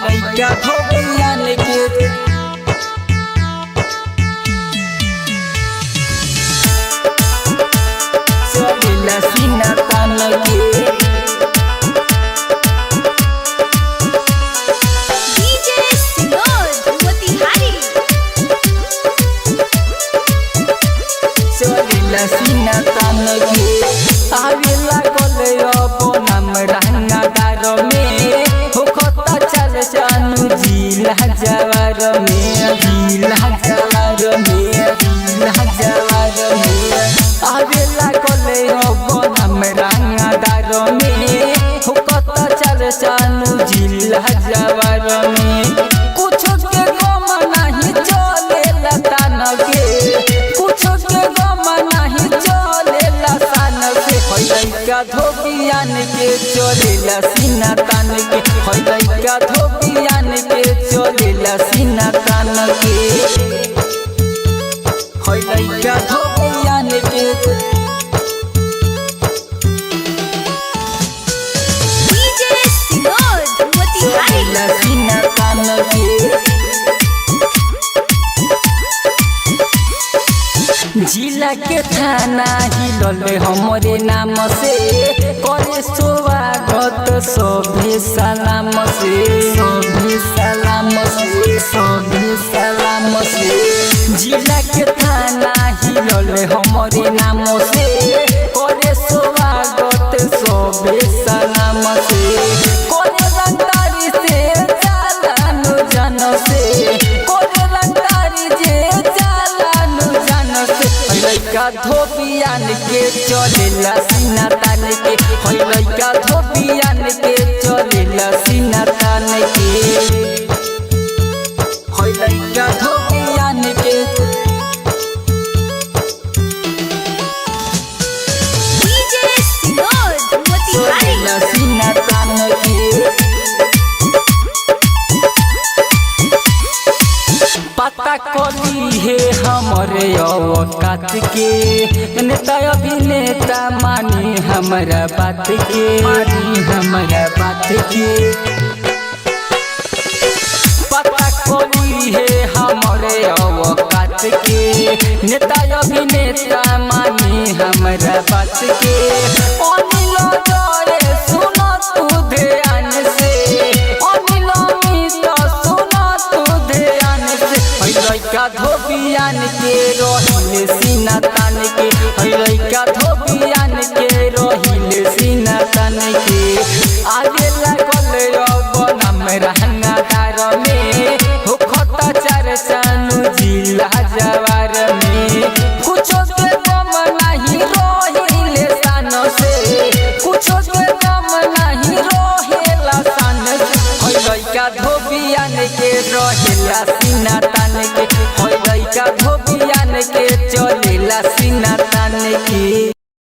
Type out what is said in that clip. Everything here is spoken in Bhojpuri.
लइका धोबियान के चलेला सीना तान के चलेला सीना तान के आवेला गले अब नाम रंगादार में होखता चल जानू जिला जवार में जिला जवार में जिला जवार में आवेला गले अब नाम रंगादार में होखता चल जानू जिला जवार में कुछ के गम नहीं चलेला तान के कुछ के गम नहीं चलेला तान के लइका धोबियान के चलेला सीना तान के लइका धोबियान के चलेला सीना तान के लइका धोबियान के चलेला सीना तान के जिला के थाना हिलले हमरे नाम से करे स्वागत सभे सलाम से सभे सलाम से सभे सलाम से जिला के थाना हिलले हमरे नाम से करे स्वागत सभे सलाम से करे रंगदारी से चालानु जन से करे रंगदारी जे चालानु जन से लइका धोबियान के चलेला सीना तान के लइका धोबियान के चलेला सीना तान के लइका धोबियान के चलेला सीना तान के पता कली है हमरे औकात के नेता अभिनेता मानी हमरा बात के मानी हमरा बात के पता कली है हमरे औकात के नेता अभिनेता मानी हमरा बात के अनिल जरे सुन तू ध्यान से अनिल मित सुन तू ध्यान से लइका धोबियान के रहिले सीना तान के लइका धोबियान के रहिले सीना तान के आगे लागल अब नाम रंगादार में होखता चार चानू जिला जवार में कुछ के गम नहीं रहिले सान से कुछ के गम नहीं रहेला सान से लइका धोबियान के रहेला सीना